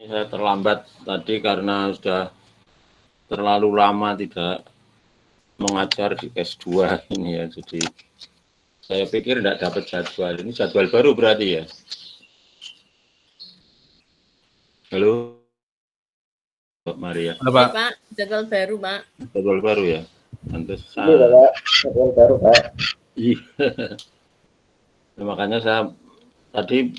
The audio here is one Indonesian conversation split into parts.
Saya terlambat tadi karena sudah terlalu lama tidak mengajar di S2 ini ya. Jadi saya pikir tidak dapat jadwal. Ini jadwal baru berarti ya. Halo, Pak Maria. Halo, Iya, Pak. Pak, jadwal baru, Pak. Jadwal baru ya. Pantesan. Ini Bapak, jadwal baru Pak. Iya. Nah, makanya saya tadi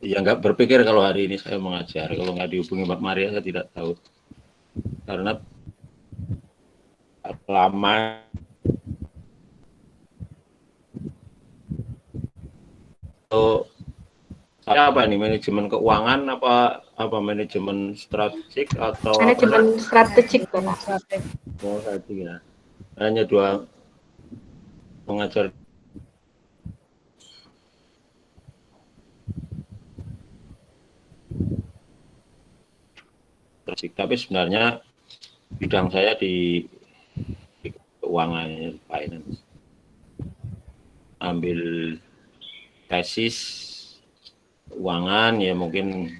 ya nggak berpikir kalau hari ini saya mengajar. Kalau nggak dihubungi Pak Maria saya tidak tahu. Karena lama saya apa ini, manajemen keuangan apa manajemen strategik atau Manajemen strategik, Bapak. Oh, strategik ya. Hanya dua pengajar. Tapi sebenarnya bidang saya di keuangan, finance. Ambil tesis keuangan ya, mungkin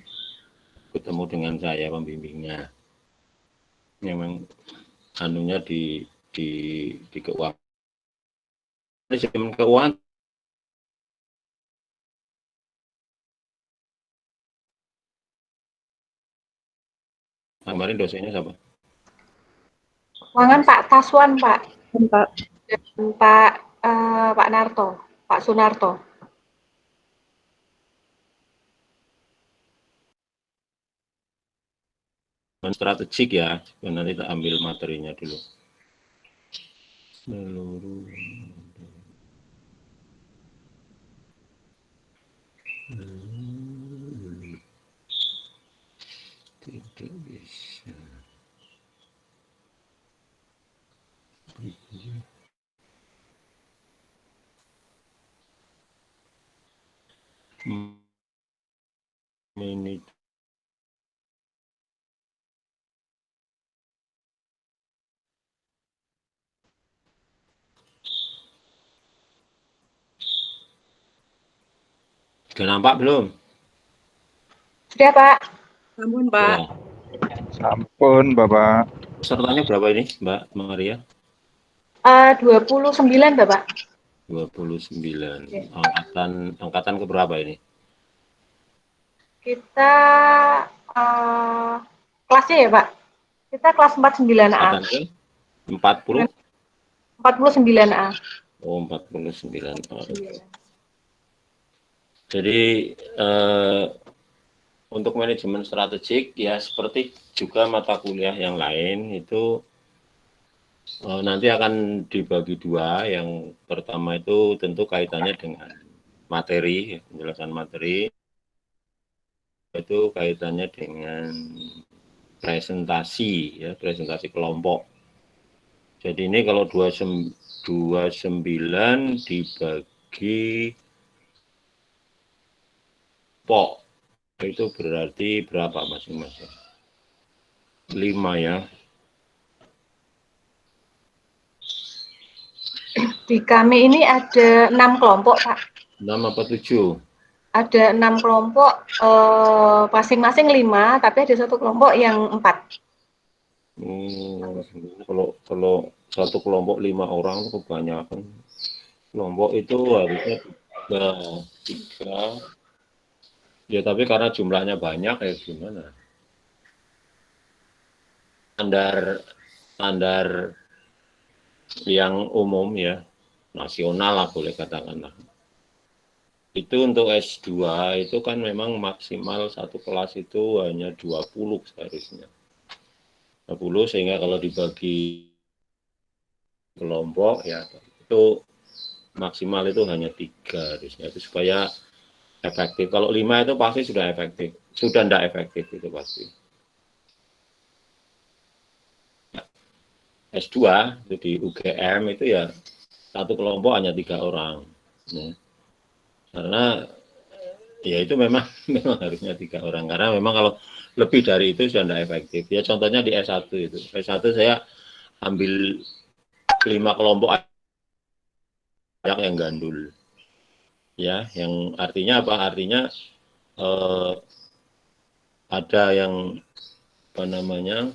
ketemu dengan saya pembimbingnya. Memang anunya di keuangan. Manajemen keuangan kemarin dosennya siapa? Keuangan Pak Taswan, Pak. Pak. Dan Pak Narto, Pak Sunarto. Strategik ya, nanti kita ambil materinya dulu. Seluruh tidak bisa. Ini sudah nampak belum? Sudah, Pak. Sampun, Pak. Ya. Sampun Bapak. Pesertanya berapa ini, Mbak Maria? 29, Bapak. 29. Ya. Angkatan ke berapa ini? Kita kelasnya ya, Pak. Kita kelas 49A. Angkatan ke 40? 49A. Oh, 49. Iya. Jadi untuk manajemen strategik ya seperti juga mata kuliah yang lain itu nanti akan dibagi dua. Yang pertama itu tentu kaitannya dengan materi, penjelasan materi. Itu kaitannya dengan presentasi ya, presentasi kelompok. Jadi ini kalau 29 dibagi kelompok itu berarti berapa masing-masing? 5 ya. Di kami ini ada 6 kelompok, Pak. 6 apa 7? Ada 6 kelompok, masing-masing 5, tapi ada satu kelompok yang 4. Kalau satu kelompok 5 orang itu kebanyakan. Kelompok itu harusnya 3. Ya tapi karena jumlahnya banyak ya gimana? Standar yang umum ya, nasional lah boleh katakanlah. Itu untuk S2 itu kan memang maksimal satu kelas itu hanya 20 seharusnya. 20 sehingga kalau dibagi kelompok ya itu maksimal itu hanya 3 harusnya, itu supaya efektif. Kalau 5 itu pasti sudah efektif, sudah tidak efektif itu pasti. S2 itu di UGM itu ya satu kelompok hanya 3 orang ya. Karena ya itu memang harusnya 3 orang, karena memang kalau lebih dari itu sudah tidak efektif ya. Contohnya di S1 itu, S1 saya ambil 5 kelompok yang gandul ya, yang artinya apa? Artinya ada yang apa namanya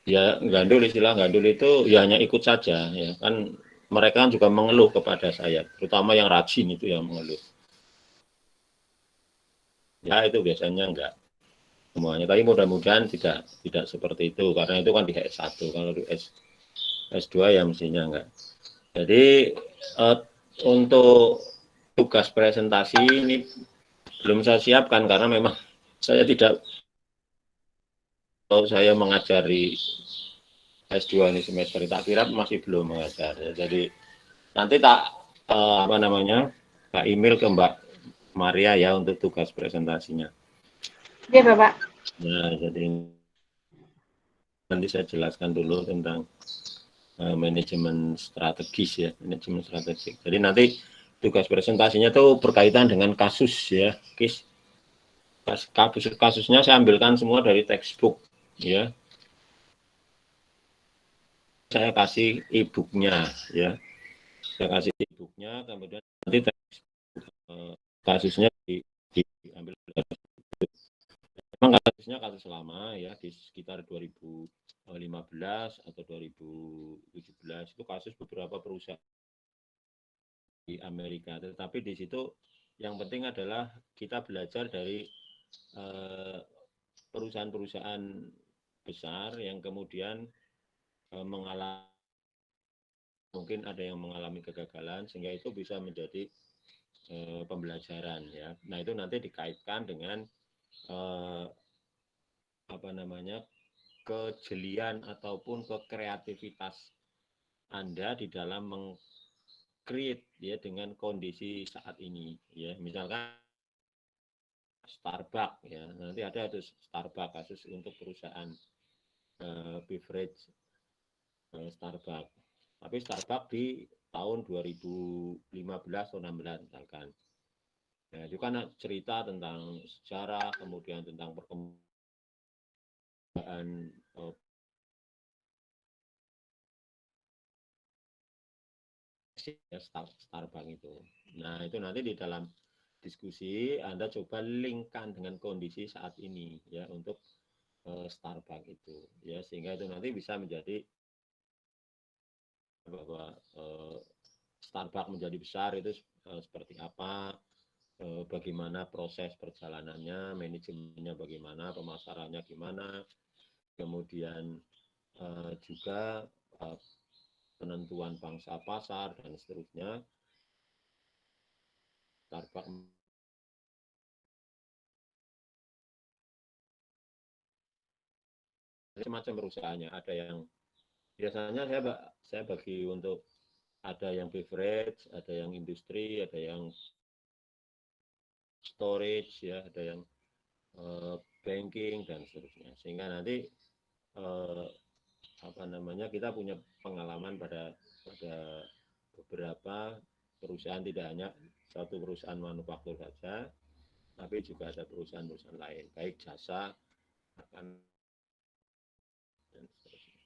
ya gandul, istilah gandul itu ya hanya ikut saja ya kan, mereka kan juga mengeluh kepada saya, terutama yang rajin itu yang mengeluh. Ya itu biasanya enggak semuanya, tapi mudah-mudahan tidak seperti itu, karena itu kan di S1, kalau di S2 ya mestinya enggak. Jadi untuk tugas presentasi ini belum saya siapkan karena memang saya tidak, kalau saya mengajari S2 ini semester tak kira masih belum mengajar. Jadi nanti tak apa namanya, tak email ke Mbak Maria ya untuk tugas presentasinya. Iya, Bapak. Nah, jadi nanti saya jelaskan dulu tentang manajemen strategis ya, manajemen strategik. Jadi nanti tugas presentasinya tuh berkaitan dengan kasus ya, kasusnya saya ambilkan semua dari textbook ya. Saya kasih e-booknya ya, saya kasih e-booknya, kemudian nanti kasusnya diambil. Memang kasusnya kasus lama ya, di sekitar 2015 atau 2017 itu kasus beberapa perusahaan di Amerika. Tetapi di situ yang penting adalah kita belajar dari perusahaan-perusahaan besar yang kemudian mengalami, mungkin ada yang mengalami kegagalan, sehingga itu bisa menjadi pembelajaran ya. Nah itu nanti dikaitkan dengan apa namanya, kejelian ataupun kekreativitas Anda di dalam meng-create ya dengan kondisi saat ini ya. Misalkan Starbucks ya, nanti ada Starbucks, kasus untuk perusahaan beverage Starbucks. Tapi Starbucks di tahun 2015 atau 16 misalkan. Nah, itu kan cerita tentang sejarah, kemudian tentang perkembangan Starbucks itu. Nah, itu nanti di dalam diskusi Anda coba linkkan dengan kondisi saat ini ya untuk Starbucks itu ya, sehingga itu nanti bisa menjadi bahwa Starbucks menjadi besar itu seperti apa, bagaimana proses perjalanannya, manajemennya bagaimana, pemasarannya gimana, kemudian juga penentuan pangsa pasar dan seterusnya. Starbucks macam perusahaannya, ada yang biasanya saya bagi untuk, ada yang beverage, ada yang industri, ada yang storage ya, ada yang banking dan seterusnya, sehingga nanti apa namanya, kita punya pengalaman pada beberapa perusahaan, tidak hanya satu perusahaan manufaktur saja, tapi juga ada perusahaan-perusahaan lain, baik jasa akan dan seterusnya.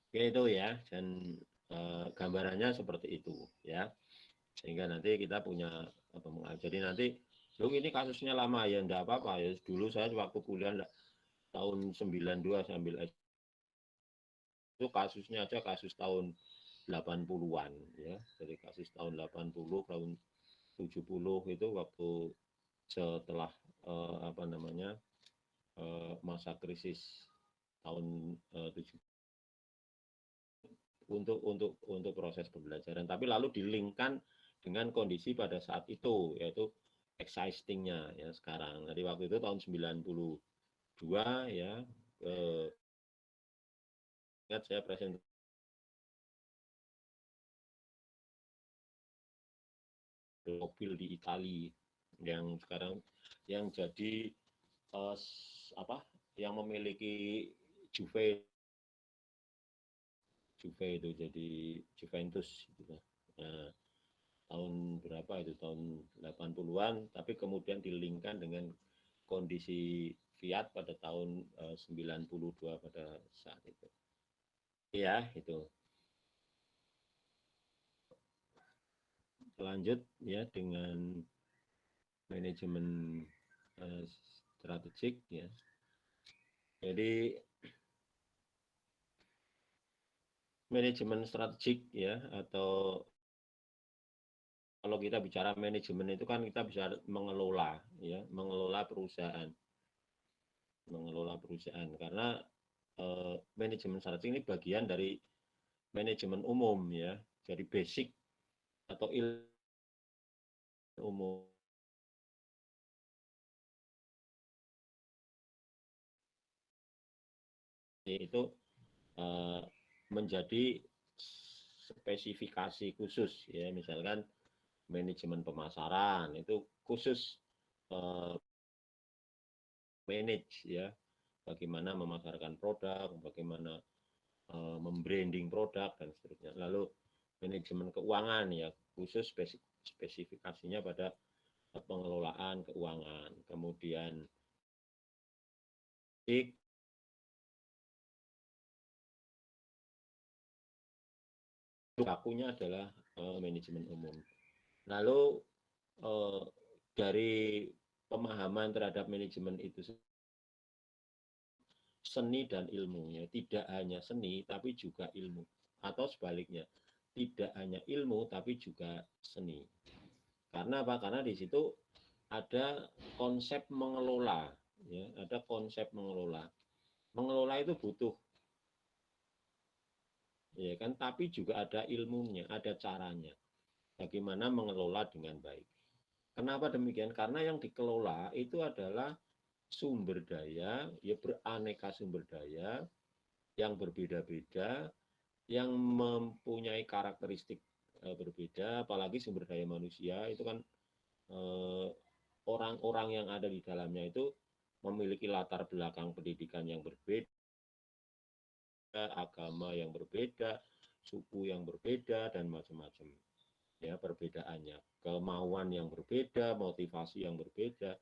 Oke itu ya, dan gambarannya seperti itu ya, sehingga nanti kita punya apa, jadi nanti ini kasusnya lama ya, enggak apa-apa ya, dulu saya waktu kuliah tahun 92 sambil itu kasusnya aja kasus tahun 80-an ya, dari kasus tahun 80, tahun 70 itu waktu setelah apa namanya, masa krisis tahun 70, untuk proses pembelajaran, tapi lalu dilingkan dengan kondisi pada saat itu, yaitu existingnya ya sekarang. Jadi waktu itu tahun 92 ya, ingat saya presentasi mobil di Italia yang sekarang yang jadi apa, yang memiliki Juve itu jadi Juventus gitu. Nah, tahun berapa itu, tahun 80-an, tapi kemudian dilingkan dengan kondisi Fiat pada tahun 92 pada saat itu. Ya, itu. Lanjut ya dengan manajemen strategik ya. Jadi manajemen strategik ya, atau kalau kita bicara manajemen itu kan kita bisa mengelola ya, mengelola perusahaan karena manajemen strategik ini bagian dari manajemen umum ya, dari basic atau ilmu umum. Itu menjadi spesifikasi khusus ya, misalkan manajemen pemasaran itu khusus manage ya, bagaimana memasarkan produk, bagaimana membranding produk dan seterusnya. Lalu manajemen keuangan ya, khusus spesifikasinya pada pengelolaan keuangan. Kemudian bakunya adalah manajemen umum. Lalu dari pemahaman terhadap manajemen itu seni dan ilmu ya, tidak hanya seni tapi juga ilmu, atau sebaliknya tidak hanya ilmu tapi juga seni. Karena apa? Karena di situ ada konsep mengelola ya, ada konsep mengelola. Mengelola itu butuh ya kan, tapi juga ada ilmunya, ada caranya. Bagaimana mengelola dengan baik. Kenapa demikian? Karena yang dikelola itu adalah sumber daya, ya beraneka sumber daya yang berbeda-beda, yang mempunyai karakteristik berbeda, apalagi sumber daya manusia itu kan orang-orang yang ada di dalamnya itu memiliki latar belakang pendidikan yang berbeda, agama yang berbeda, suku yang berbeda, dan macam-macam. Ya, perbedaannya, kemauan yang berbeda, motivasi yang berbeda,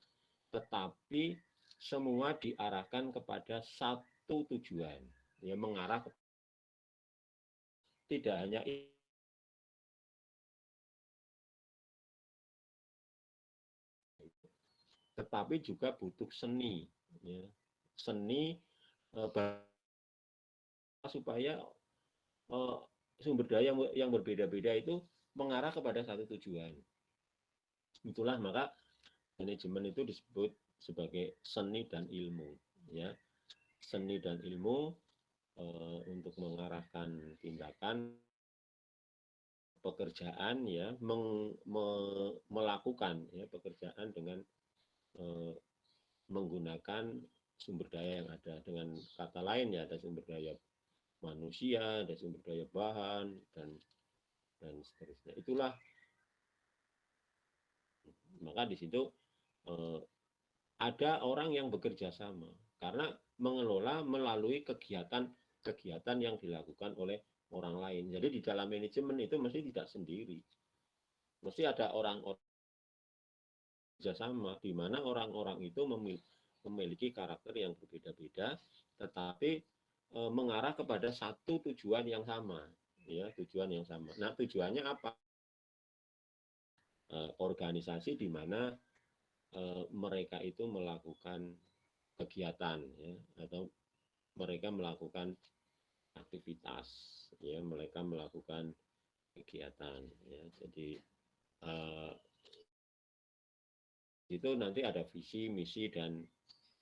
tetapi semua diarahkan kepada satu tujuan, ya mengarah ke, tidak hanya tetapi juga butuh seni, ya. Seni supaya sumber daya yang berbeda-beda itu mengarah kepada satu tujuan. Itulah maka manajemen itu disebut sebagai seni dan ilmu, ya. Seni dan ilmu untuk mengarahkan tindakan pekerjaan ya, melakukan ya pekerjaan dengan menggunakan sumber daya yang ada. Dengan kata lain ya, ada sumber daya manusia, ada sumber daya bahan, dan seterusnya. Itulah maka di situ ada orang yang bekerja sama karena mengelola melalui kegiatan yang dilakukan oleh orang lain. Jadi di dalam manajemen itu mesti tidak sendiri, mesti ada orang-orang kerjasama di mana orang-orang itu memiliki karakter yang berbeda-beda, tetapi mengarah kepada satu tujuan yang sama, ya tujuan yang sama. Nah tujuannya apa? Organisasi di mana mereka itu melakukan kegiatan, ya, atau mereka melakukan aktivitas, ya mereka melakukan kegiatan, ya. Jadi itu nanti ada visi, misi, dan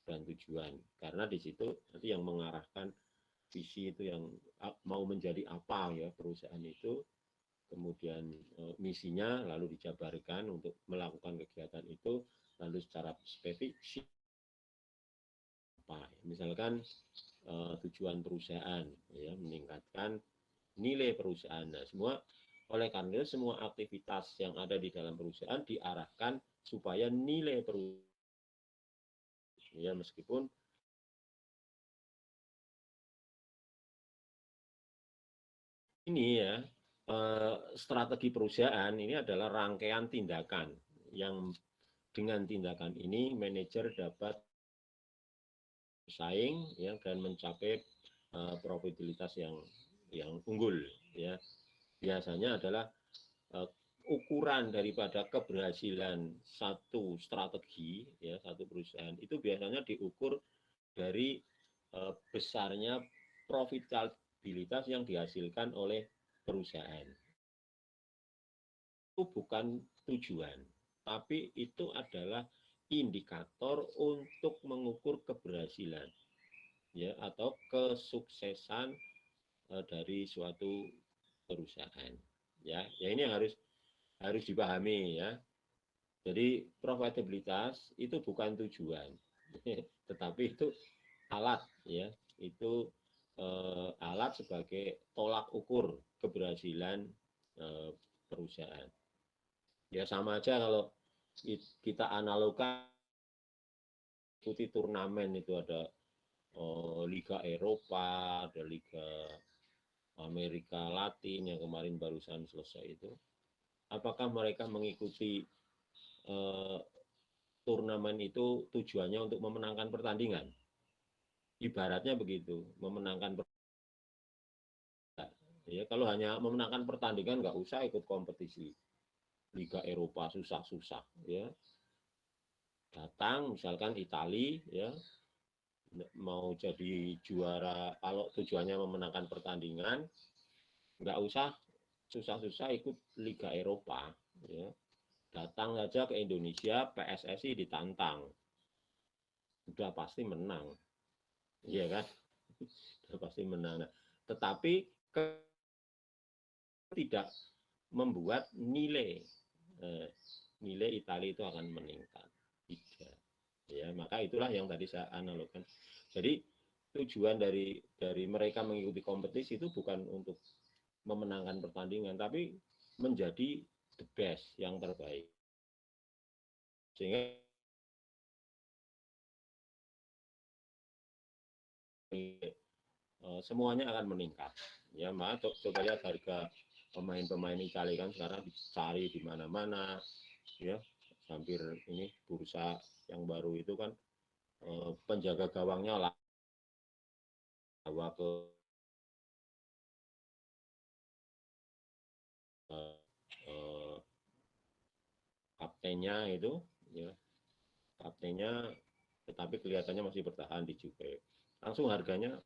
tujuan. Karena di situ nanti yang mengarahkan visi itu yang mau menjadi apa ya perusahaan itu, kemudian misinya lalu dijabarkan untuk melakukan kegiatan itu, lalu secara spesifik apa. Misalkan tujuan perusahaan ya meningkatkan nilai perusahaan. Nah, semua oleh karena itu semua aktivitas yang ada di dalam perusahaan diarahkan supaya nilai perusahaan ya, meskipun ini ya strategi perusahaan ini adalah rangkaian tindakan yang dengan tindakan ini manajer dapat bersaing ya dan mencapai profitabilitas yang unggul ya. Biasanya adalah ukuran daripada keberhasilan satu strategi, ya, satu perusahaan itu biasanya diukur dari besarnya profitabilitas yang dihasilkan oleh perusahaan. Itu bukan tujuan, tapi itu adalah indikator untuk mengukur keberhasilan, ya, atau kesuksesan dari suatu perusahaan. Ya, ini harus dipahami, ya. Jadi profitabilitas itu bukan tujuan, tetapi itu alat, ya. Itu alat sebagai tolak ukur keberhasilan perusahaan. Ya sama aja kalau kita analogkan ikuti turnamen itu ada Liga Eropa, ada Liga Amerika Latin yang kemarin barusan selesai itu. Apakah mereka mengikuti turnamen itu tujuannya untuk memenangkan pertandingan? Ibaratnya begitu, memenangkan pertandingan. Ya, kalau hanya memenangkan pertandingan nggak usah ikut kompetisi Liga Eropa susah-susah, ya. Datang misalkan Italia, ya, mau jadi juara, kalau tujuannya memenangkan pertandingan nggak usah susah-susah ikut Liga Eropa, ya. Datang saja ke Indonesia, PSSI ditantang, udah pasti menang, iya kan? Udah pasti menang. Nah, tetapi tidak membuat nilai Italia itu akan meningkat, tidak. Ya, maka itulah yang tadi saya analogkan. Jadi tujuan dari mereka mengikuti kompetisi itu bukan untuk memenangkan pertandingan, tapi menjadi the best, yang terbaik. Sehingga semuanya akan meningkat. Ya, maka coba lihat harga pemain-pemain Italia kan sekarang dicari di mana-mana, ya. Hampir ini bursa yang baru itu kan penjaga gawangnya lawa ke kaptennya itu, ya, kaptennya, tetapi kelihatannya masih bertahan di Juve. Langsung harganya.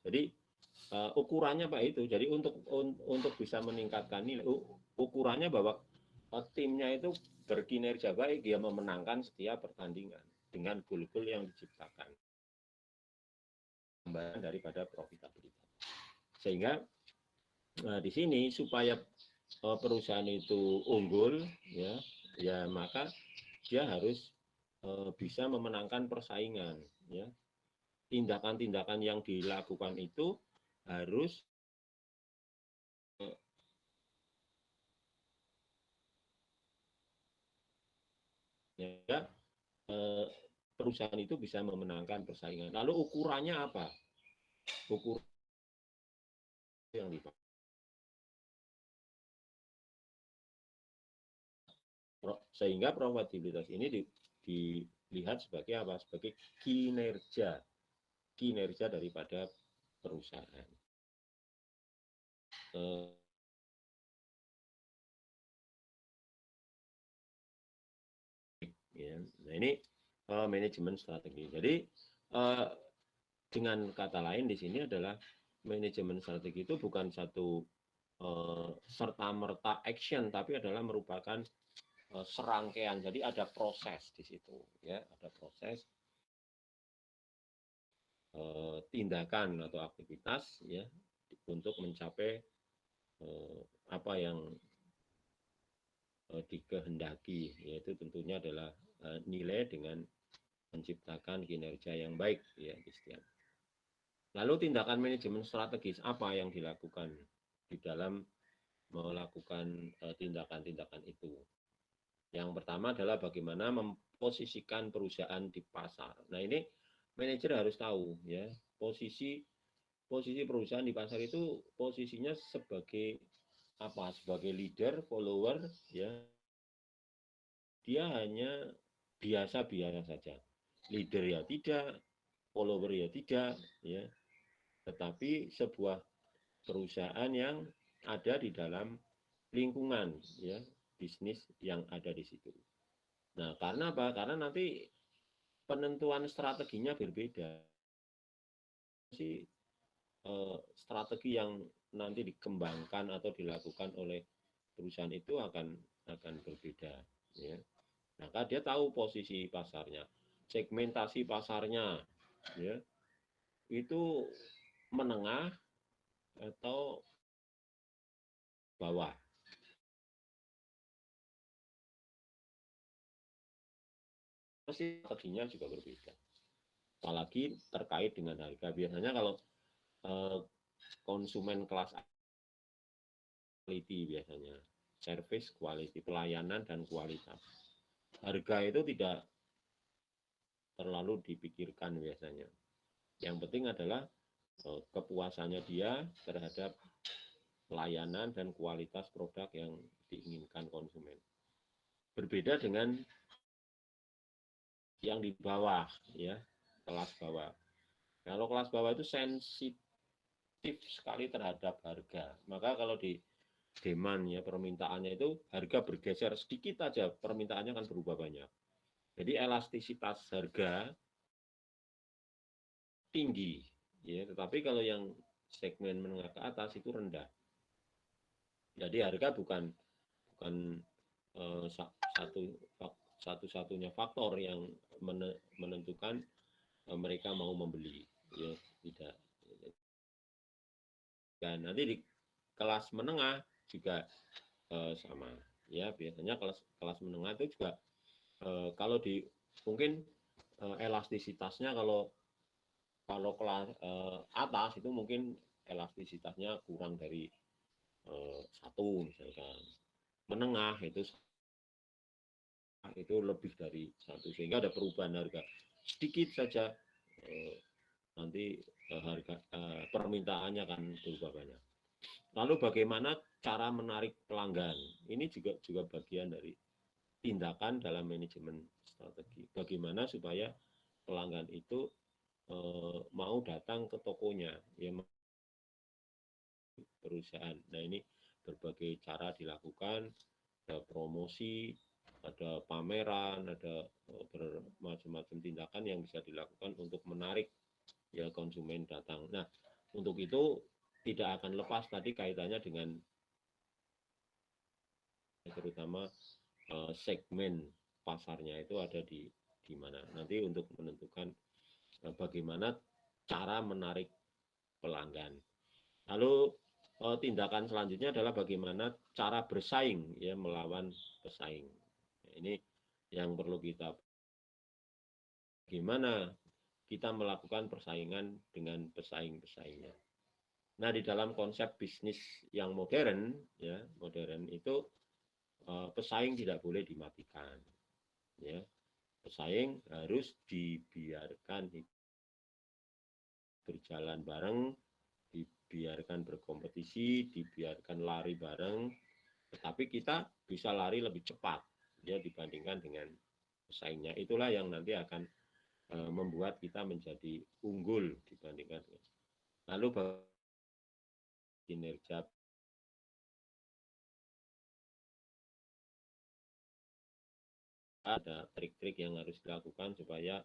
Jadi ukurannya Pak itu. Jadi untuk bisa meningkatkan nilai, ukurannya bahwa timnya itu berkinerja baik, dia memenangkan setiap pertandingan dengan gol-gol yang diciptakan. Tambahan daripada profitabilitas. Sehingga di sini supaya perusahaan itu unggul, ya maka dia harus bisa memenangkan persaingan, ya. Tindakan-tindakan yang dilakukan itu harus ya, perusahaan itu bisa memenangkan persaingan. Lalu ukurannya apa? Ukur yang dipakai. Sehingga profitabilitas ini dilihat sebagai apa? Sebagai kinerja daripada perusahaan. Ya. Nah ini manajemen strategi. Jadi dengan kata lain di sini adalah manajemen strategi itu bukan satu serta-merta action, tapi adalah merupakan serangkaian. Jadi ada proses di situ, ya, ada proses tindakan atau aktivitas, ya, untuk mencapai apa yang dikehendaki, yaitu tentunya adalah nilai dengan menciptakan kinerja yang baik, ya, Christian. Lalu tindakan manajemen strategis apa yang dilakukan di dalam melakukan tindakan-tindakan itu? Yang pertama adalah bagaimana memposisikan perusahaan di pasar. Nah ini manajer harus tahu, ya, posisi perusahaan di pasar itu posisinya sebagai apa? Sebagai leader, follower, ya. Dia hanya biasa-biasa saja. Leader ya tidak, follower ya tidak, ya. Tetapi sebuah perusahaan yang ada di dalam lingkungan ya bisnis yang ada di situ. Nah, karena apa? Karena nanti penentuan strateginya berbeda. Sih strategi yang nanti dikembangkan atau dilakukan oleh perusahaan itu akan berbeda ya. Maka dia tahu posisi pasarnya, segmentasi pasarnya ya. Itu menengah atau bawah. Pasti strateginya juga berbeda. Apalagi terkait dengan harga. Biasanya kalau konsumen kelas quality biasanya, service quality, pelayanan dan kualitas. Harga itu tidak terlalu dipikirkan biasanya. Yang penting adalah kepuasannya dia terhadap pelayanan dan kualitas produk yang diinginkan konsumen. Berbeda dengan yang di bawah ya, kelas bawah. Kalau kelas bawah itu sensitif sekali terhadap harga. Maka kalau di demand ya permintaannya itu harga bergeser sedikit aja permintaannya akan berubah banyak. Jadi elastisitas harga tinggi ya, tetapi kalau yang segmen menengah ke atas itu rendah. Jadi harga bukan satu-satunya faktor yang menentukan mereka mau membeli ya, tidak. Dan nanti di kelas menengah juga sama ya, biasanya kelas menengah itu juga kalau di mungkin elastisitasnya kalau kelas atas itu mungkin elastisitasnya kurang dari satu misalkan, menengah itu lebih dari satu, sehingga ada perubahan harga sedikit saja nanti harga permintaannya akan berubah banyak. Lalu bagaimana cara menarik pelanggan? Ini juga bagian dari tindakan dalam manajemen strategi. Bagaimana supaya pelanggan itu mau datang ke tokonya ya, perusahaan. Nah, ini berbagai cara dilakukan, ada promosi, ada pameran, ada bermacam-macam tindakan yang bisa dilakukan untuk menarik ya konsumen datang. Nah, untuk itu tidak akan lepas tadi kaitannya dengan terutama segmen pasarnya itu ada di mana. Nanti untuk menentukan bagaimana cara menarik pelanggan. Lalu tindakan selanjutnya adalah bagaimana cara bersaing ya melawan pesaing. Ini yang perlu kita, bagaimana kita melakukan persaingan dengan pesaing-pesaingnya. Nah, di dalam konsep bisnis yang modern ya, modern itu pesaing tidak boleh dimatikan. Ya, pesaing harus dibiarkan berjalan bareng, dibiarkan berkompetisi, dibiarkan lari bareng, tetapi kita bisa lari lebih cepat ya dibandingkan dengan pesaingnya. Itulah yang nanti akan membuat kita menjadi unggul dibandingkan dengan. Lalu kinerja ada trik-trik yang harus dilakukan supaya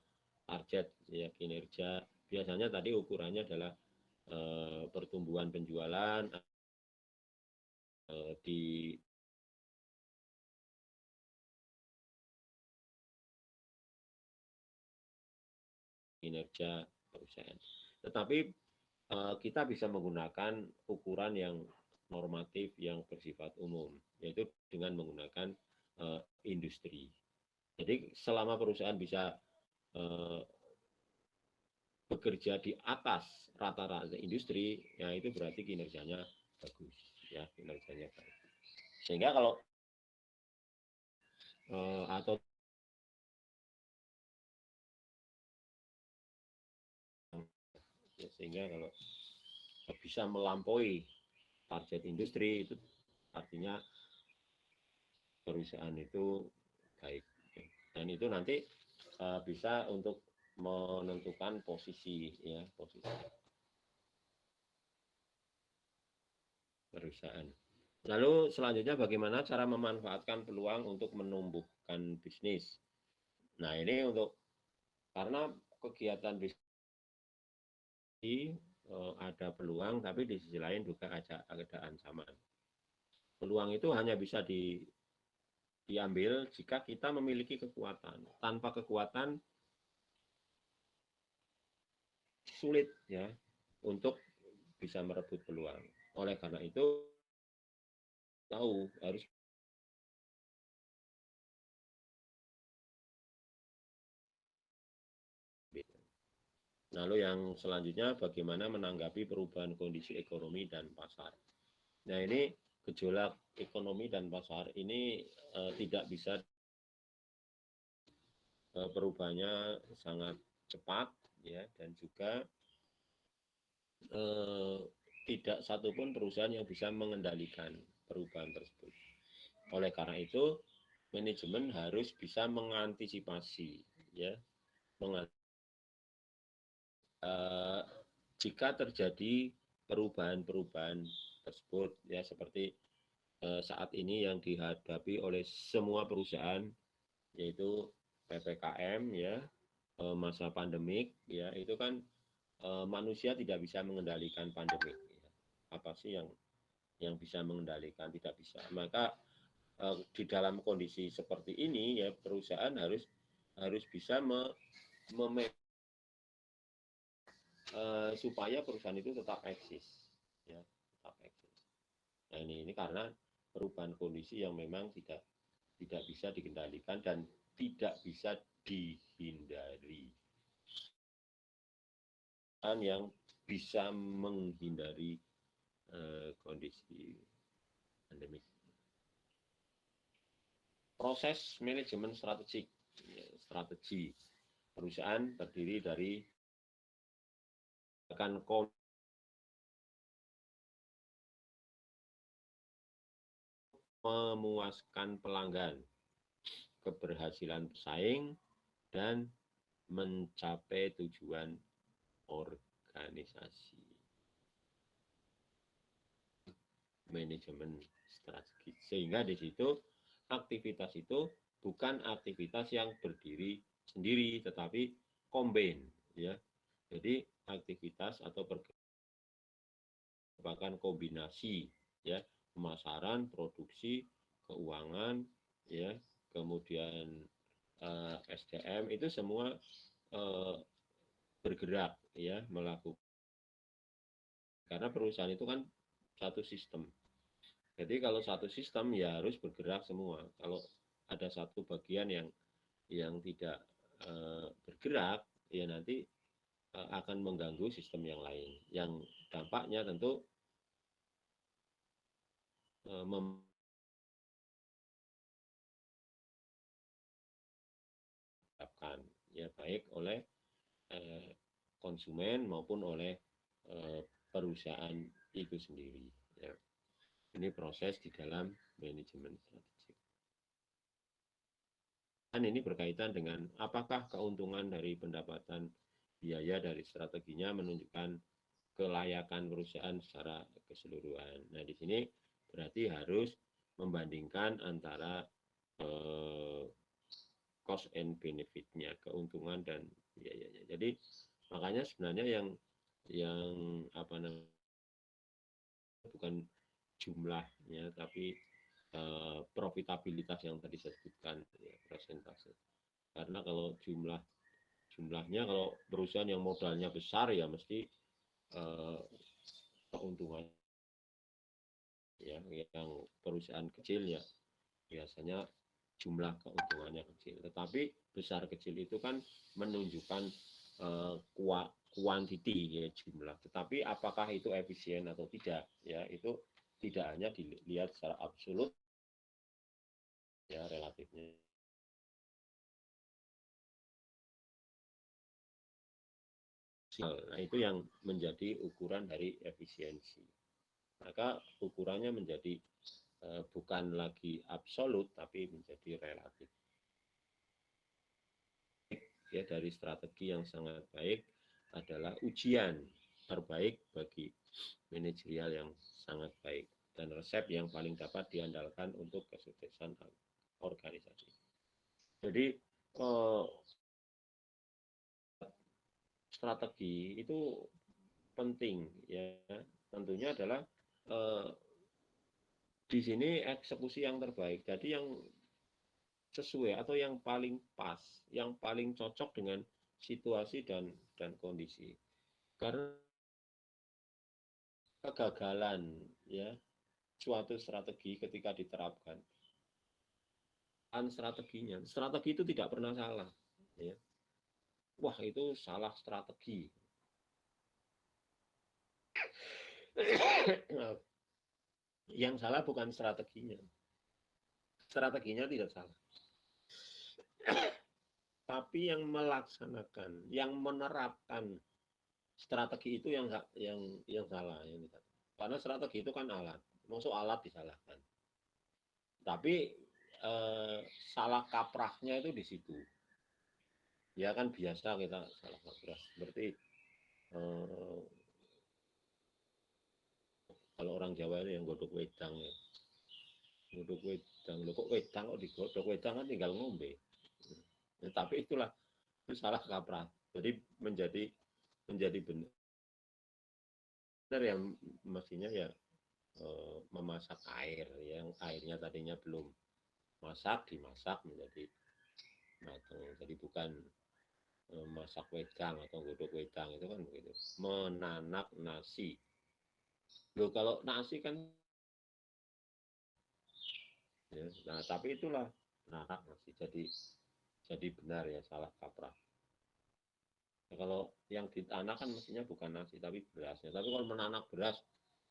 target ya kinerja. Biasanya tadi ukurannya adalah pertumbuhan penjualan di kinerja perusahaan. Tetapi kita bisa menggunakan ukuran yang normatif yang bersifat umum, yaitu dengan menggunakan industri. Jadi selama perusahaan bisa bekerja di atas rata-rata industri, ya itu berarti kinerjanya bagus, ya kinerjanya baik. Sehingga kalau atau ya, sehingga kalau bisa melampaui target industri itu artinya perusahaan itu baik, dan itu nanti bisa untuk menentukan posisi ya, posisi perusahaan. Lalu selanjutnya bagaimana cara memanfaatkan peluang untuk menumbuhkan bisnis. Nah ini karena kegiatan bisnis ada peluang, tapi di sisi lain juga ada ancaman. Peluang itu hanya bisa diambil jika kita memiliki kekuatan. Tanpa kekuatan sulit ya untuk bisa merebut peluang. Oleh karena itu tahu harus. Lalu yang selanjutnya bagaimana menanggapi perubahan kondisi ekonomi dan pasar. Nah ini gejolak ekonomi dan pasar ini tidak bisa perubahannya sangat cepat ya, dan juga tidak satupun perusahaan yang bisa mengendalikan perubahan tersebut. Oleh karena itu manajemen harus bisa mengantisipasi ya, jika terjadi perubahan-perubahan tersebut ya, seperti saat ini yang dihadapi oleh semua perusahaan, yaitu PPKM ya, masa pandemik ya, itu kan manusia tidak bisa mengendalikan pandemik ya. Apa sih yang bisa mengendalikan? Tidak bisa. Maka di dalam kondisi seperti ini ya, perusahaan harus bisa supaya perusahaan itu tetap eksis ya, tetap eksis. Nah ini karena perubahan kondisi yang memang tidak bisa dikendalikan dan tidak bisa dihindari. Yang bisa menghindari kondisi pandemi. Proses manajemen strategi perusahaan terdiri dari akan memuaskan pelanggan, keberhasilan pesaing, dan mencapai tujuan organisasi. Manajemen strategi. Sehingga di situ aktivitas itu bukan aktivitas yang berdiri sendiri, tetapi combine ya. Jadi aktivitas atau merupakan kombinasi ya, pemasaran, produksi, keuangan ya, kemudian SDM itu semua bergerak ya, melakukan, karena perusahaan itu kan satu sistem. Jadi kalau satu sistem ya harus bergerak semua. Kalau ada satu bagian yang tidak bergerak ya nanti akan mengganggu sistem yang lain. Yang dampaknya tentu memperhatikan ya, baik oleh konsumen maupun oleh perusahaan itu sendiri ya. Ini proses di dalam manajemen strategik. Dan ini berkaitan dengan apakah keuntungan dari pendapatan biaya dari strateginya menunjukkan kelayakan perusahaan secara keseluruhan. Nah, di sini berarti harus membandingkan antara cost and benefit-nya, keuntungan dan biayanya. Jadi makanya sebenarnya yang apa namanya, bukan jumlahnya tapi profitabilitas yang tadi saya sebutkan ya, persentase. Karena kalau jumlahnya, kalau perusahaan yang modalnya besar ya mesti keuntungan ya, yang perusahaan kecil ya biasanya jumlah keuntungannya kecil. Tetapi besar kecil itu kan menunjukkan kuantiti ya, jumlah. Tetapi apakah itu efisien atau tidak ya, itu tidak hanya dilihat secara absolut ya, relatifnya. Nah, itu yang menjadi ukuran dari efisiensi. Maka ukurannya menjadi bukan lagi absolut tapi menjadi relatif. Ya, dari strategi yang sangat baik adalah ujian terbaik bagi manajerial yang sangat baik. dan resep yang paling dapat diandalkan untuk kesuksesan organisasi. Jadi strategi itu penting ya, tentunya adalah di sini eksekusi yang terbaik. Jadi yang sesuai atau yang paling pas, yang paling cocok dengan situasi dan kondisi. Karena kegagalan ya suatu strategi ketika diterapkan, strategi itu tidak pernah salah. Ya. Wah itu salah strategi. Yang salah bukan strateginya. Strateginya tidak salah. Tapi yang melaksanakan, yang menerapkan strategi itu yang salah. Karena strategi itu kan alat. Maksud alat disalahkan. Tapi salah kaprahnya itu di situ. Ya kan biasa kita salah kaprah. Seperti kalau orang Jawa itu yang godok wedang ya. Godok wedang, loh kok wedang kok digodok, wedang kan tinggal ngombe. Ya, tapi itulah itu salah kaprah. Jadi menjadi benar yang mestinya ya memasak air yang airnya tadinya belum dimasak menjadi matang. Jadi bukan masak wedang atau godok wedang itu kan begitu. Menanak nasi. Loh kalau nasi kan ya, nah tapi itulah menanak nasi jadi benar ya salah kaprah. Nah, kalau yang ditanak kan mestinya bukan nasi tapi berasnya. Tapi kalau menanak beras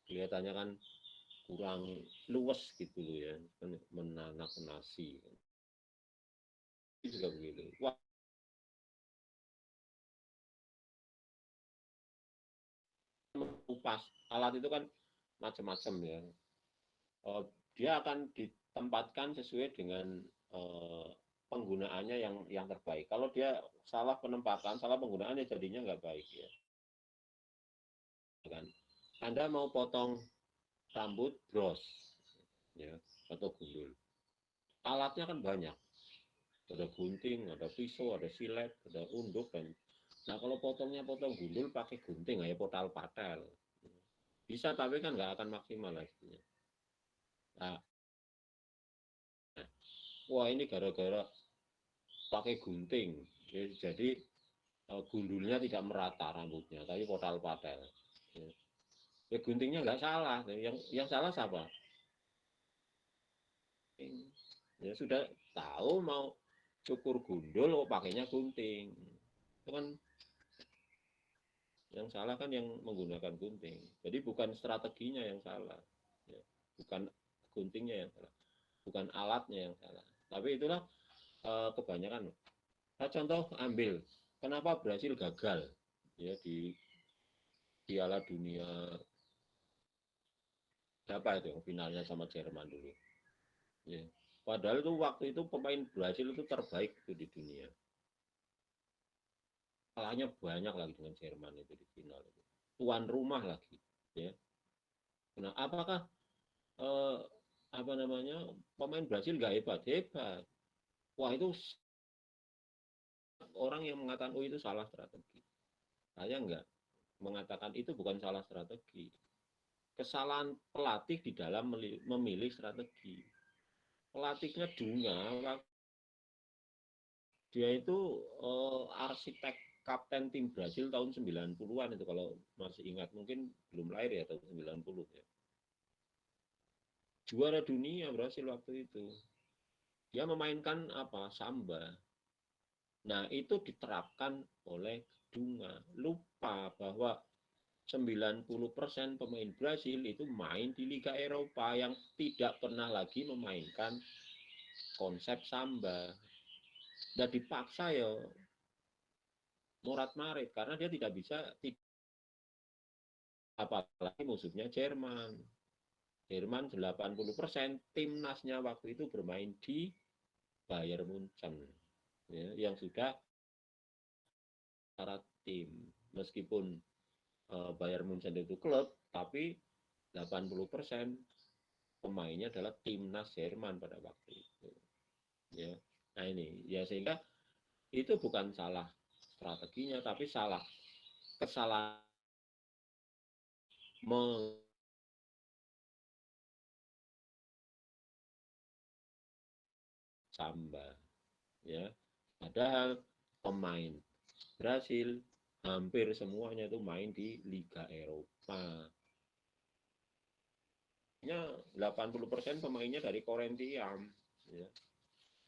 kelihatannya kan kurang luwes gitu loh ya, menanak nasi. Itu juga begitu. Wah, mengupas alat itu kan macam-macam ya. Dia akan ditempatkan sesuai dengan penggunaannya yang terbaik. Kalau dia salah penempatan, salah penggunaannya jadinya nggak baik ya. Kan? Anda mau potong rambut bros, ya, atau gundul. Alatnya kan banyak. Ada gunting, ada pisau, ada silet, ada unduk dan nah kalau potongnya potong gundul pakai gunting ya potal patel. Bisa tapi kan nggak akan maksimal hasilnya. Nah, wah ini gara-gara pakai gunting. Jadi gundulnya tidak merata rambutnya, tapi potal patel. Ya guntingnya nggak salah. Yang salah siapa? Ya sudah tahu mau cukur gundul, kok pakainya gunting. Itu kan yang salah kan yang menggunakan gunting. Jadi bukan strateginya yang salah, ya. Bukan guntingnya yang salah, bukan alatnya yang salah. Tapi itulah kebanyakan. Nah, contoh ambil, kenapa Brasil gagal ya di Piala Dunia siapa itu yang finalnya sama Jerman dulu. Ya. Padahal itu waktu itu pemain Brasil itu terbaik itu di dunia. Kalahnya banyak lagi dengan Jerman itu di final itu. Tuan rumah lagi, ya. Nah, apakah apa namanya pemain Brasil nggak hebat? Hebat. Wah itu orang yang mengatakan oh itu salah strategi. Saya nggak mengatakan itu bukan salah strategi. Kesalahan pelatih di dalam memilih strategi. Pelatihnya Dunga, dia itu arsitek kapten tim Brasil tahun 90-an itu kalau masih ingat, mungkin belum lahir ya tahun 90 ya. Juara dunia Brasil waktu itu. Dia memainkan apa? Samba. Nah, itu diterapkan oleh Dunga. Lupa bahwa 90% pemain Brasil itu main di Liga Eropa yang tidak pernah lagi memainkan konsep Samba. Dan dipaksa ya morat-marit karena dia tidak bisa, apalagi musuhnya Jerman. Jerman 80% timnasnya waktu itu bermain di Bayern Munchen ya, yang sudah syarat tim. Meskipun Bayern Munchen itu klub, tapi 80% pemainnya adalah timnas Jerman pada waktu itu. Ya. Nah ini ya sehingga itu bukan salah strateginya tapi salah kesalahan Samba ya. Padahal pemain Brasil hampir semuanya itu main di Liga Eropa. Ya 80% pemainnya dari Corinthians ya.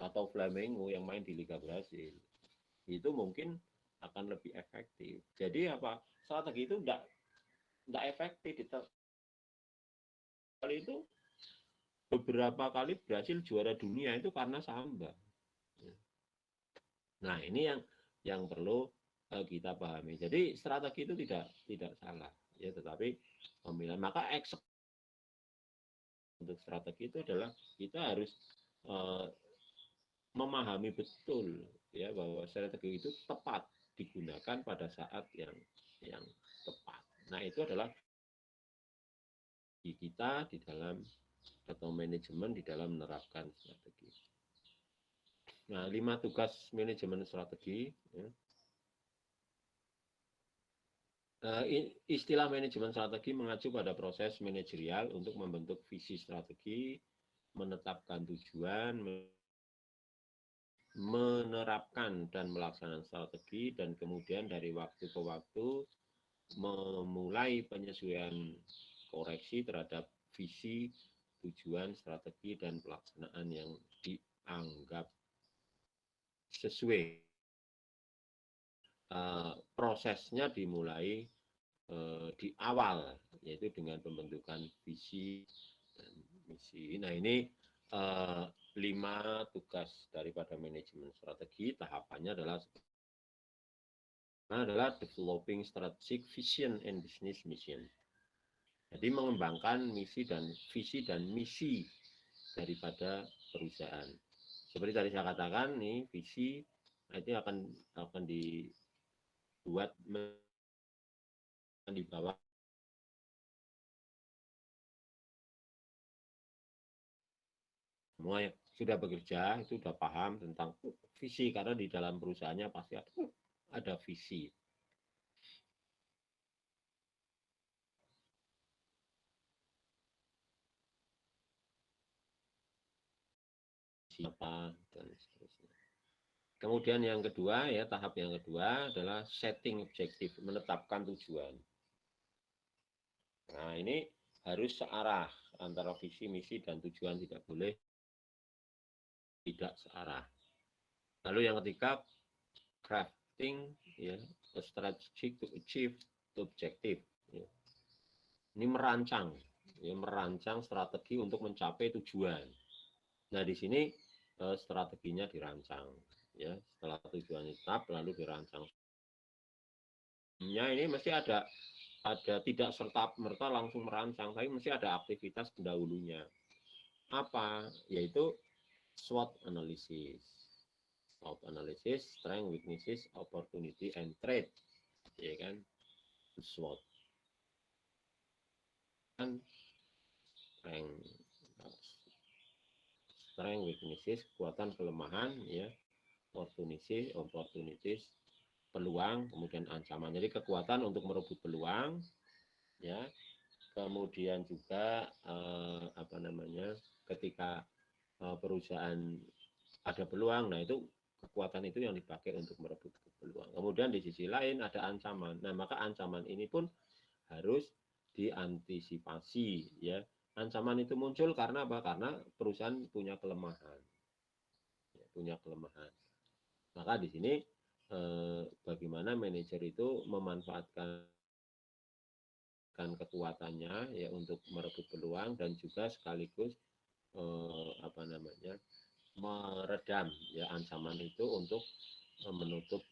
Atau Flamengo yang main di Liga Brasil. Itu mungkin akan lebih efektif. Jadi apa? Strategi itu enggak efektif. Kali itu beberapa kali Brasil juara dunia itu karena Samba. Nah, ini yang perlu kita pahami. Jadi strategi itu tidak salah ya, tetapi pemilihan maka eksekusi untuk strategi itu adalah kita harus memahami betul ya bahwa strategi itu tepat digunakan pada saat yang tepat. Nah, itu adalah kita di dalam atau manajemen di dalam menerapkan strategi. Nah, 5 tugas manajemen strategi. Ya. Istilah manajemen strategi mengacu pada proses manajerial untuk membentuk visi strategi, menetapkan tujuan, menerapkan dan melaksanakan strategi, dan kemudian dari waktu ke waktu memulai penyesuaian koreksi terhadap visi, tujuan, strategi, dan pelaksanaan yang dianggap sesuai. Prosesnya dimulai di awal, yaitu dengan pembentukan visi dan misi. Nah ini 5 tugas daripada manajemen strategi. Tahapannya adalah developing strategic vision and business mission. Jadi mengembangkan misi dan visi dan misi daripada perusahaan. Seperti tadi saya katakan, nih visi itu akan dibuat di bawah semua yang sudah bekerja itu sudah paham tentang visi karena di dalam perusahaannya pasti ada visi. Siapa dan seterusnya. Kemudian yang kedua ya, tahap yang kedua adalah setting objektif, menetapkan tujuan. Nah, ini harus searah antara visi, misi dan tujuan, tidak boleh tidak searah. Lalu yang ketiga, crafting ya, a strategy to achieve the objective. Ya. Ini merancang strategi untuk mencapai tujuan. Nah, di sini strateginya dirancang ya, setelah tujuan tetap lalu dirancang. Ya, ini mesti ada tidak serta-merta langsung merancang, tapi mesti ada aktivitas pendahulunya. Apa? Yaitu SWOT analysis. SWOT analysis, strength, weaknesses, opportunity, and threat. Ya kan? SWOT. Kan strength, weaknesses, kekuatan, kelemahan, ya, opportunities, peluang, kemudian ancaman. Jadi kekuatan untuk merebut peluang, ya. Kemudian juga ketika perusahaan ada peluang, nah itu kekuatan itu yang dipakai untuk merebut peluang. Kemudian di sisi lain ada ancaman. Nah, maka ancaman ini pun harus diantisipasi, ya. Ancaman itu muncul karena apa? Karena perusahaan punya kelemahan. Maka di sini bagaimana manajer itu memanfaatkan kekuatannya ya untuk merebut peluang dan juga sekaligus meredam ya ancaman itu untuk menutup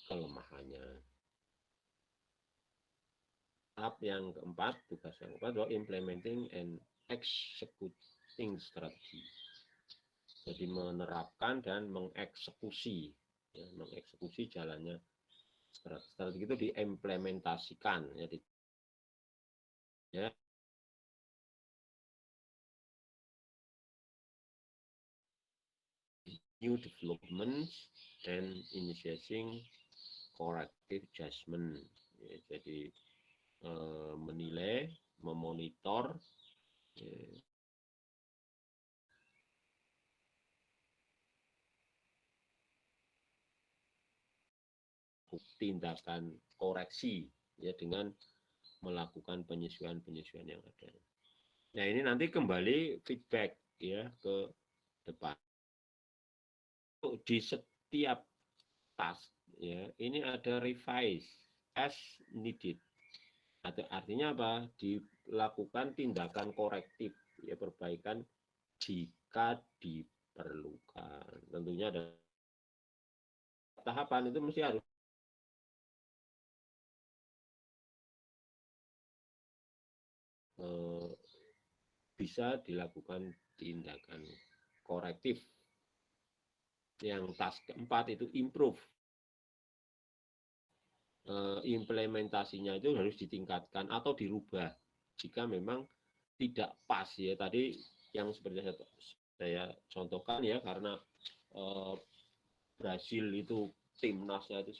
kelemahannya. Tahap yang keempat, tugas yang keempat adalah implementing and executing strategy. Jadi menerapkan dan mengeksekusi, ya, mengeksekusi jalannya strategi itu diimplementasikan, ya, new developments and initiating corrective judgment. Ya, jadi menilai, memonitor, ya, tindakan koreksi ya dengan melakukan penyesuaian-penyesuaian yang ada. Nah, ini nanti kembali feedback ya ke depan. Di setiap task ya, ini ada revise as needed. Artinya apa? Dilakukan tindakan korektif ya, perbaikan jika diperlukan. Tentunya ada tahapan, itu mesti harus bisa dilakukan tindakan korektif. Yang task keempat itu improve. Implementasinya itu harus ditingkatkan atau dirubah jika memang tidak pas ya. Tadi yang seperti saya contohkan ya, karena Brasil itu timnasnya itu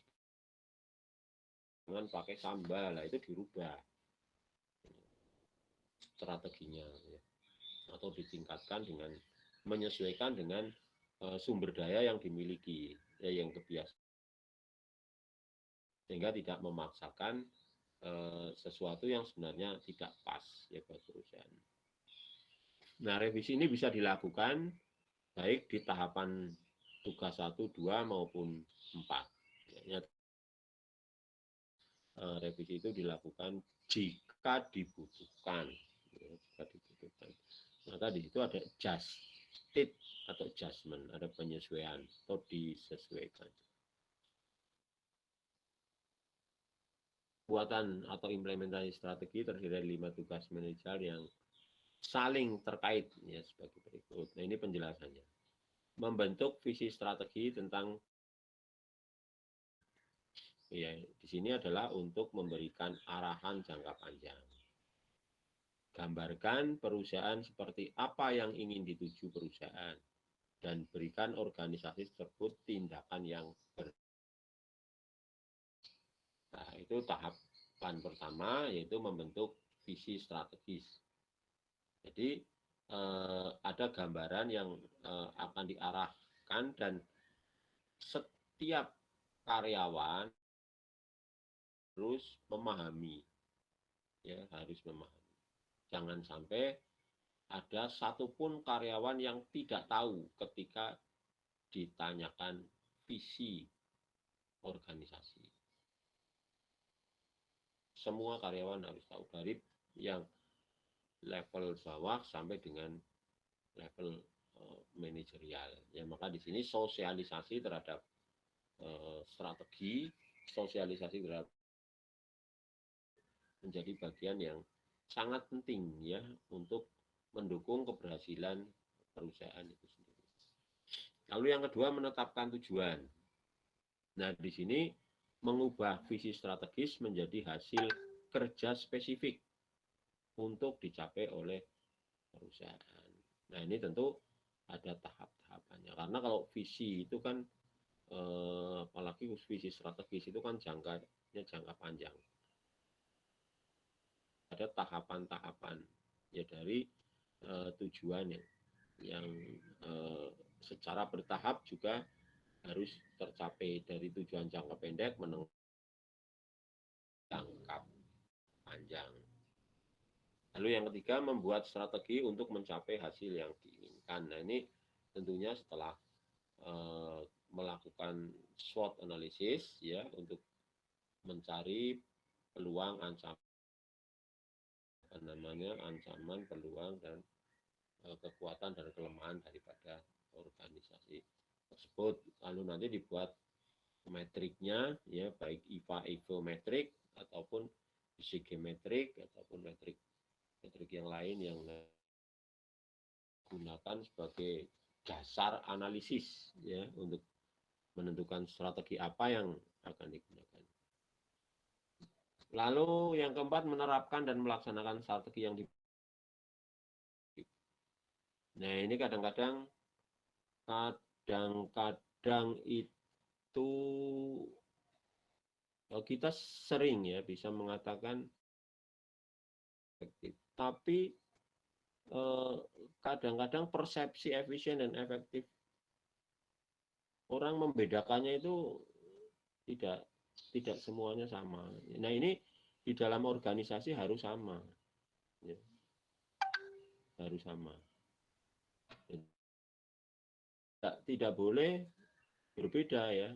dengan pakai sambal, lah itu dirubah strateginya ya. Atau ditingkatkan dengan menyesuaikan dengan sumber daya yang dimiliki ya, yang kebiasaan, sehingga tidak memaksakan sesuatu yang sebenarnya tidak pas ya buat perusahaan. Nah, revisi ini bisa dilakukan baik di tahapan tugas 1, 2 maupun 4. Ya, revisi itu dilakukan jika dibutuhkan. Ya, jika dibutuhkan. Maka di situ ada adjusted atau adjustment, ada penyesuaian atau disesuaikan. Buatan atau implementasi strategi terdiri dari 5 tugas manajer yang saling terkait ya, sebagai berikut. Nah, ini penjelasannya. Membentuk visi strategi tentang ya, di sini adalah untuk memberikan arahan jangka panjang. Gambarkan perusahaan seperti apa yang ingin dituju perusahaan dan berikan organisasi tersebut tindakan yang Nah, itu tahapan pertama, yaitu membentuk visi strategis. Jadi ada gambaran yang akan diarahkan dan setiap karyawan harus memahami, ya harus memahami. Jangan sampai ada satupun karyawan yang tidak tahu ketika ditanyakan visi organisasi. Semua karyawan harus tahu, dari yang level bawah sampai dengan level manajerial. Ya, maka di sini sosialisasi terhadap strategi, sosialisasi terhadap menjadi bagian yang sangat penting ya untuk mendukung keberhasilan perusahaan itu sendiri. Lalu yang kedua, menetapkan tujuan. Nah, di sini mengubah visi strategis menjadi hasil kerja spesifik untuk dicapai oleh perusahaan. Nah, ini tentu ada tahap-tahapannya. Karena kalau visi itu kan, apalagi visi strategis itu kan jangka panjang. Ada tahapan-tahapan ya dari tujuan yang secara bertahap juga harus tercapai, dari tujuan jangka pendek menengah jangka panjang. Lalu yang ketiga, membuat strategi untuk mencapai hasil yang diinginkan. Nah, ini tentunya setelah melakukan SWOT analisis ya, untuk mencari peluang, ancaman, peluang dan kekuatan dan kelemahan daripada organisasi tersebut. Lalu nanti dibuat metriknya ya, baik IFA/IFO metrik ataupun BCG metrik ataupun metrik yang lain yang digunakan sebagai dasar analisis ya untuk menentukan strategi apa yang akan digunakan. Lalu yang keempat, menerapkan dan melaksanakan strategi yang Nah, ini kadang-kadang kadang-kadang itu kita sering ya bisa mengatakan efektif, tapi kadang-kadang persepsi efisien dan efektif orang membedakannya itu tidak semuanya sama. Nah ini di dalam organisasi harus sama, ya. Harus sama. Tidak boleh berbeda ya,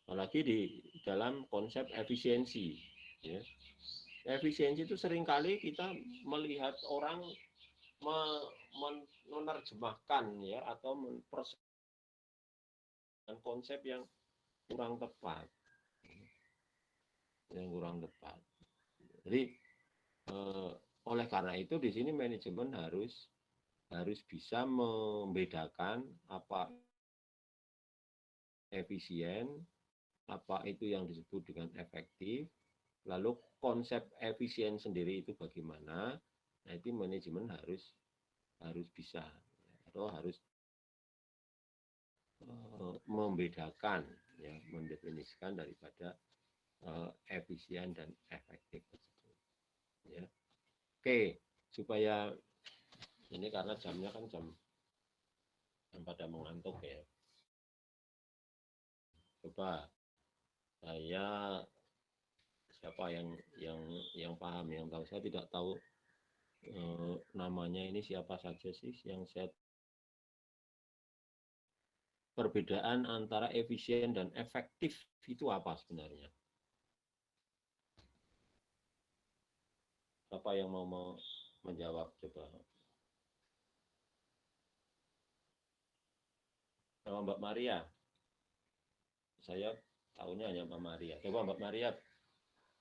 apalagi di dalam konsep efisiensi. Ya. Efisiensi itu seringkali kita melihat orang menerjemahkan ya atau mempersepsikan konsep yang kurang tepat, Jadi oleh karena itu di sini manajemen harus bisa membedakan apa efisien, apa itu yang disebut dengan efektif, lalu konsep efisien sendiri itu bagaimana. Nah itu manajemen harus bisa atau harus membedakan ya, mendefinisikan daripada efisien dan efektif tersebut. Ya. Oke, supaya ini karena jamnya kan jam pada mengantuk ya. Coba saya siapa yang paham, yang tahu, saya tidak tahu namanya ini siapa saja sih yang saya. Perbedaan antara efisien dan efektif itu apa sebenarnya? Siapa yang mau menjawab coba? Sama Mbak Maria. Saya tahunya hanya Mbak Maria. Coba Mbak Maria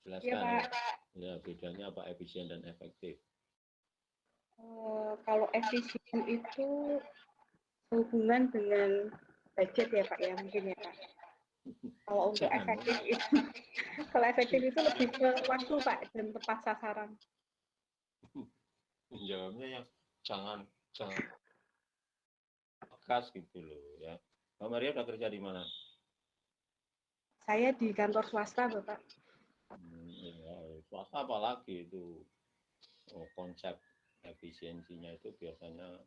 jelaskan. Iya, Pak. Ya, bedanya apa efisien dan efektif? Kalau efisien itu hubungan dengan budget ya Pak ya, mungkin ya Pak. Kalau untuk efektif itu, kalau efektif itu lebih ke waktu Pak dan tepat sasaran. Jawabnya yang jangan tegas gitu loh ya. Mbak Maria udah kerja di mana? Saya di kantor swasta Bapak. Ya, swasta apalagi itu konsep efisiensinya itu biasanya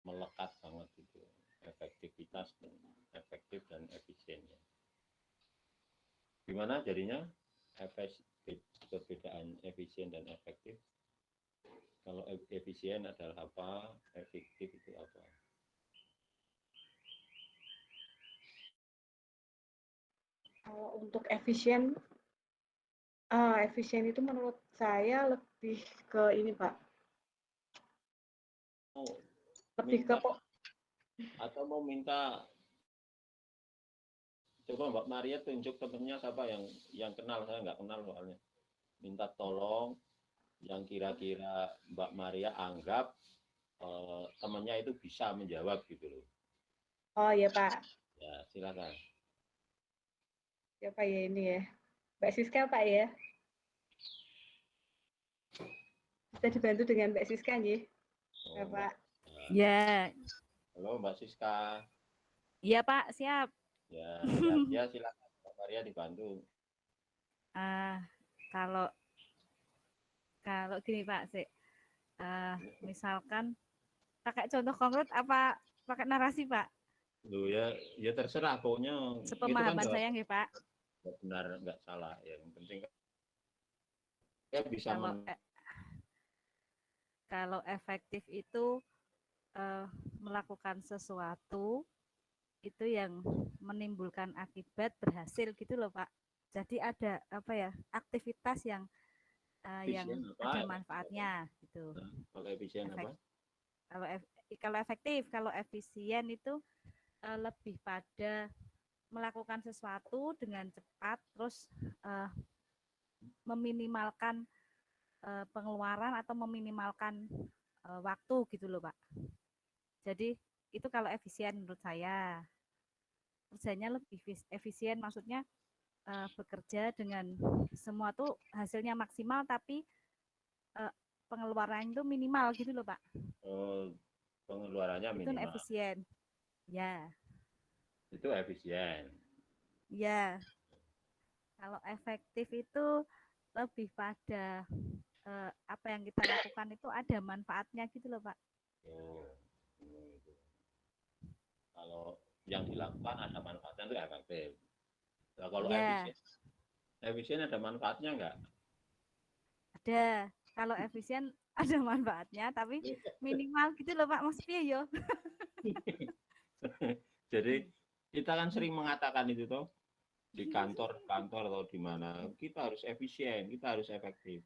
melekat banget itu efektivitas dan efektif dan efisiennya. Gimana jadinya perbedaan efisien dan efektif? Kalau efisien adalah apa, efektif itu apa? Kalau untuk efisien itu menurut saya lebih ke ini Pak. Lebih ke atau mau minta coba Mbak Maria tunjuk temennya siapa yang kenal, saya nggak kenal soalnya. Minta tolong yang kira-kira Mbak Maria anggap temannya itu bisa menjawab gitu loh. Oh iya Pak. Ya silakan. Ya Pak ya ini ya. Mbak Siska Pak ya. Bisa dibantu dengan Mbak Siska nih. Ya Pak. Ya. Halo Mbak Siska. Iya Pak, siap. Ya silakan Mbak Maria dibantu. Kalau gini Pak, misalkan pakai contoh konkret apa pakai narasi Pak? Loh ya terserah pokoknya. Sepemahaman kan saya nggih Pak. Benar nggak salah ya, yang penting ya bisa kalau efektif itu melakukan sesuatu itu yang menimbulkan akibat berhasil gitu loh Pak. Jadi ada apa ya, aktivitas yang ada manfaatnya gitu. Kalau efisien apa? Kalau efektif, kalau efisien itu lebih pada melakukan sesuatu dengan cepat, terus meminimalkan pengeluaran atau meminimalkan waktu gitu loh Pak. Jadi itu kalau efisien menurut saya. Kerjanya lebih efisien, maksudnya bekerja dengan semua tuh hasilnya maksimal tapi pengeluaran itu minimal gitu loh Pak. Pengeluarannya minimal. Itu efisien. Ya, Itu efisien. ya. Kalau efektif itu lebih pada apa yang kita lakukan itu ada manfaatnya gitu loh, Pak. Oh, itu. Kalau yang dilakukan ada manfaatnya itu efektif. Nah, kalau Ya, efisien ada manfaatnya enggak? ada. Kalau efisien ada manfaatnya, tapi minimal gitu loh, Pak. Maksudnya yo. Jadi kita kan sering mengatakan itu toh di kantor atau di mana kita harus efisien, kita harus efektif.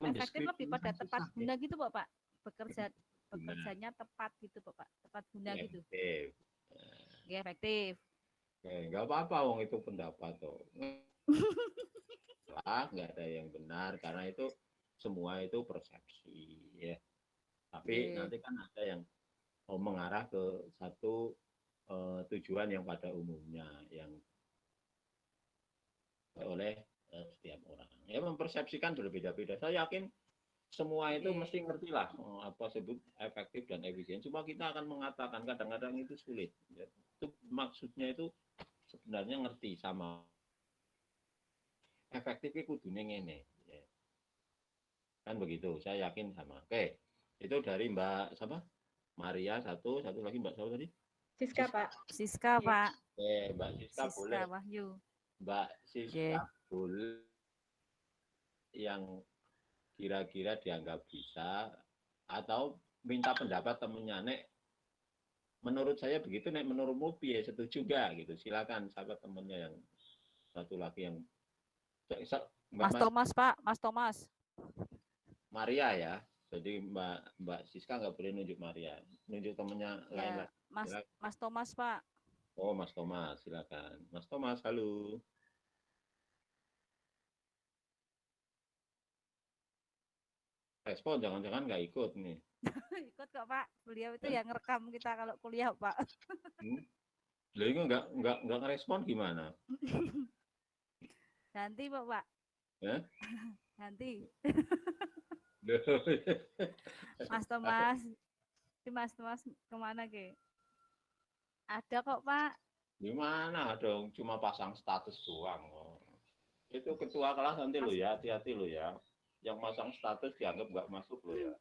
Efektif lebih pada tepat Susah, guna gitu, Pak. ya. Bekerjanya tepat gitu, Pak. Tepat guna gitu. Efektif. Ya, efektif. Enggak apa-apa, wong itu pendapat toh. Nggak ada yang benar karena itu semua itu persepsi ya. Tapi Yeah. nanti kan ada yang mengarah ke satu tujuan yang pada umumnya yang oleh setiap orang. Ya mempersepsikan berbeda-beda. Saya yakin semua itu mesti ngerti lah apa sebut efektif dan efisien. Cuma kita akan mengatakan kadang-kadang itu sulit. Ya. Itu maksudnya itu sebenarnya ngerti sama efektifnya kudunya ngene. Ya. Kan begitu. Saya yakin sama. Oke. Itu dari Mbak siapa? Maria satu lagi Mbak siapa tadi? Siska, Pak. Siska, Iya. Pak. Mbak Siska boleh. Wahyu. Mbak Siska boleh yang kira-kira dianggap bisa atau minta pendapat temennya nek menurut saya begitu nek menurutmu piye setuju gak gitu silakan sahabat temennya yang satu lagi yang Mas Thomas, Pak. Mas Thomas. Maria ya. Jadi Mbak Siska nggak boleh nunjuk Maria, nunjuk temennya lain lah. Mas Thomas, Pak. Oh, Mas Thomas, silakan. Mas Thomas, halo. Respon, jangan-jangan nggak ikut nih. Ikut kok, Pak. Beliau itu yang ngerekam kita kalau kuliah, Pak. Loh, ini nggak ngerespon gimana? Nanti, Pak. Ya? Nanti. Mas Thomas. Mas Thomas kemana, ke? Ada kok, Pak. Gimana dong, cuma pasang status doang. Itu ketua kelas nanti lo ya, hati-hati lo ya. Yang pasang status dianggap nggak masuk lo ya.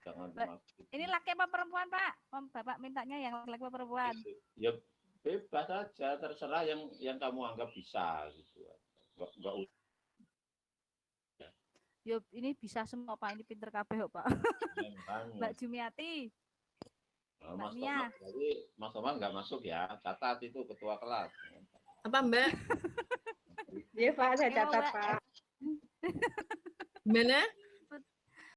Jangan masuk. Ini laki apa perempuan, Pak? Bapak mintanya yang laki apa perempuan? Ya bebas aja, terserah yang kamu anggap bisa gitu. Nggak Yo, ini bisa semua, Pak. Ini pinter kabeh, Pak. Mbak Jumiati. Mas Thomas, jadi Mas Thomas nggak masuk ya, catat itu ketua kelas. Apa Mbak? Iya Pak, saya catat Pak. Gimana?